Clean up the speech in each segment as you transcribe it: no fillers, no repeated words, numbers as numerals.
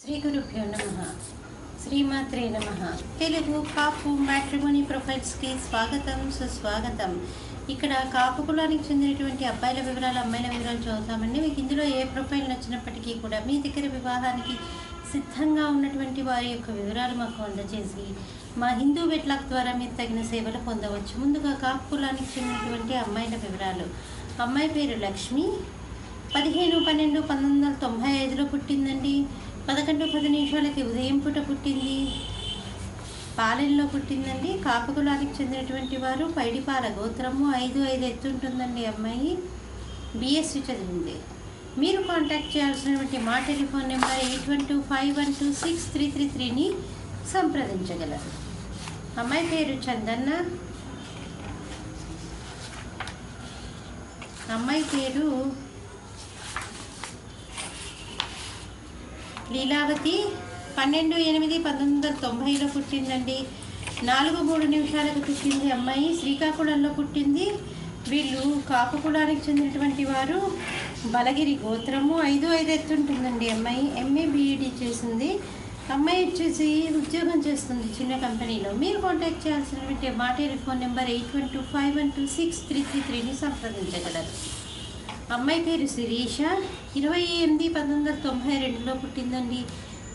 శ్రీ గురుభ్యో నమః. శ్రీమాత్రే నమః. తెలుగు కాపు మ్యాట్రిమోనీ ప్రొఫైల్స్కి స్వాగతం, సుస్వాగతం. ఇక్కడ కాపు కులానికి చెందినటువంటి అబ్బాయిల వివరాలు, అమ్మాయిల వివరాలు చదువుతామండి. మీకు ఇందులో ఏ ప్రొఫైల్ నచ్చినప్పటికీ కూడా మీ దగ్గర వివాహానికి సిద్ధంగా ఉన్నటువంటి వారి యొక్క వివరాలు మాకు అందజేసి మా హిందూ వెట్లాక్ ద్వారా మీరు తగిన సేవలు పొందవచ్చు. ముందుగా కాపు కులానికి చెందినటువంటి అమ్మాయిల వివరాలు. అమ్మాయి పేరు లక్ష్మి. 15/12/1995 పుట్టిందండి. 11:10 ఉదయం పూట పుట్టింది. పాలెంలో పుట్టిందండి. కాపు కులానికి చెందినటువంటి వారు. పైడిపాల గోత్రము. 5'5" ఎత్తుంటుందండి. అమ్మాయి BSc చదివింది. మీరు కాంటాక్ట్ చేయాల్సినటువంటి మా టెలిఫోన్ నెంబర్ 8125126333ని సంప్రదించగలరు. అమ్మాయి పేరు చందన్న. అమ్మాయి పేరు లీలావతి. 12/8/1990 పుట్టిందండి. 4:03 పుట్టింది. అమ్మాయి శ్రీకాకుళంలో పుట్టింది. వీళ్ళు కాపు కులానికి చెందినటువంటి వారు. బలగిరి గోత్రము. 5'5" ఎత్తుంటుందండి. అమ్మాయి MA BEd చేసింది. అమ్మాయి వచ్చేసి ఉద్యోగం చేస్తుంది చిన్న కంపెనీలో. మీరు కాంటాక్ట్ చేయాల్సినటువంటి మా టెలిఫోన్ నెంబర్ 8125126333ని సంప్రదించగలరు. అమ్మాయి పేరు శిరీష. 28/1992 పుట్టిందండి.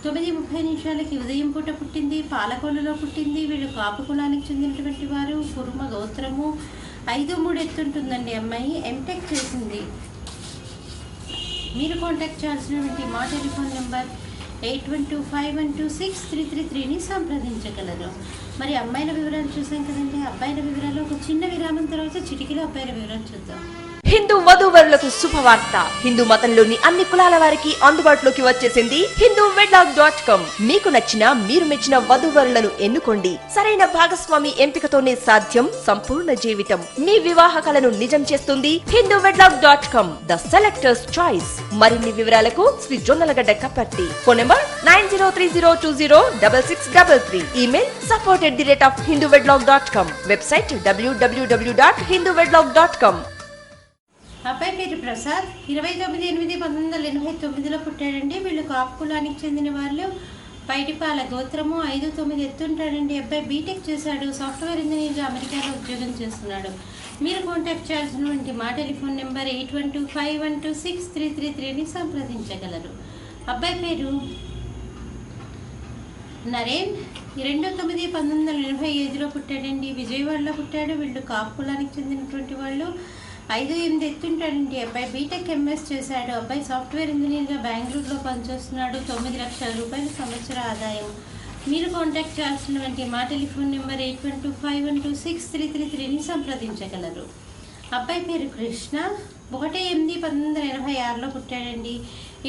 9:30 ఉదయం పూట పుట్టింది. పాలకొల్లులో పుట్టింది. వీళ్ళు కాపు కులానికి చెందినటువంటి వారు. కుర్మ గోత్రము. 5'3" ఎత్తుంటుందండి. అమ్మాయి MTech చేసింది. మీరు కాంటాక్ట్ చేయాల్సినటువంటి మా టెలిఫోన్ నెంబర్ 8125126333ని సంప్రదించగలరు. మరి అమ్మాయిల వివరాలు చూసాం కదండి. అబ్బాయిల వివరాలు ఒక చిన్న విరామం తర్వాత చిటికలో అబ్బాయిల వివరాలు చూద్దాం. హిందూ వధూవరులకు శుభవార్త. హిందూ మతంలోని అన్ని కులాల వారికి అందుబాటులోకి వచ్చేసింది hinduwedlock.com. మీకు నచ్చిన, మీరు మెచ్చిన వధూవరులను ఎన్నుకోండి. సరైన భాగస్వామి ఎంపికతోనే సాధ్యం సంపూర్ణ జీవితం. మీ వివాహ కలను నిజం చేస్తుంది hinduwedlock.com, ద సెలెక్టర్స్ చాయిస్. మరిన్ని వివరాలకు Shri Jonnalagadda Kaparthi. Phone number 9030206633. Email support@hinduwedlock.com. Website www.hinduwedlock.com. అబ్బాయి పేరు ప్రసాద్. 29/8/1989 పుట్టాడండి. వీళ్ళు కాపు కులానికి చెందిన వాళ్ళు. పైడిపాల గోత్రము. 5'9" ఎత్తుంటాడండి. అబ్బాయి బీటెక్ చేశాడు. సాఫ్ట్వేర్ ఇంజనీర్గా అమెరికాలో ఉద్యోగం చేస్తున్నాడు. మీరు కాంటాక్ట్ చేయాల్సినటువంటి మా టెలిఫోన్ నెంబర్ 8125126333ని సంప్రదించగలరు. అబ్బాయి పేరు నరేన్. 2/9/1985 పుట్టాడండి. విజయవాడలో పుట్టాడు. వీళ్ళు కాపు కులానికి చెందినటువంటి వాళ్ళు. 5'8" ఎత్తుంటాడండి. అబ్బాయి బీటెక్ MS చేశాడు. అబ్బాయి సాఫ్ట్వేర్ ఇంజనీర్గా బెంగళూరులో పనిచేస్తున్నాడు. 9 లక్షల రూపాయల సంవత్సర ఆదాయం. మీరు కాంటాక్ట్ చేయాల్సినటువంటి మా టెలిఫోన్ నెంబర్ 8125126333ని సంప్రదించగలరు. అబ్బాయి పేరు కృష్ణ. 1/8/1986 పుట్టాడండి.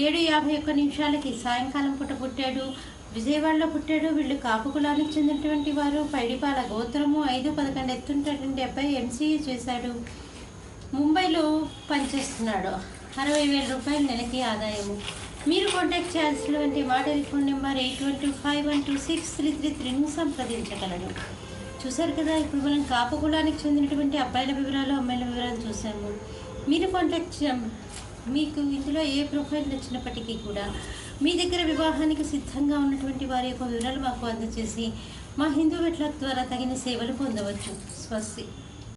7:51 సాయంకాలం పూట పుట్టాడు. విజయవాడలో పుట్టాడు. వీళ్ళు కాపు కులానికి చెందినటువంటి వారు. పైడిపాల గోత్రము. 5'11" ఎత్తుంటాడండి. అబ్బాయి MCA చేశాడు. ముంబైలో పనిచేస్తున్నాడు. 60,000 రూపాయలు నెలకి ఆదాయము. మీరు కాంటాక్ట్ చేయాల్సినటువంటి మా టెలిఫోన్ నెంబర్ 8125126333ని సంప్రదించగలరు. చూశారు కదా, ఇప్పుడు మనం కాపు కులానికి చెందినటువంటి అబ్బాయిల వివరాలు, అమ్మాయిల వివరాలు చూసాము. మీరు కాంటాక్ట్ మీకు ఇందులో ఏ ప్రొఫైల్ నచ్చినప్పటికీ కూడా మీ దగ్గర వివాహానికి సిద్ధంగా ఉన్నటువంటి వారి యొక్క వివరాలు మాకు అందజేసి మా హిందూ వెట్లాక్ ద్వారా తగిన సేవలు పొందవచ్చు. స్వస్తి.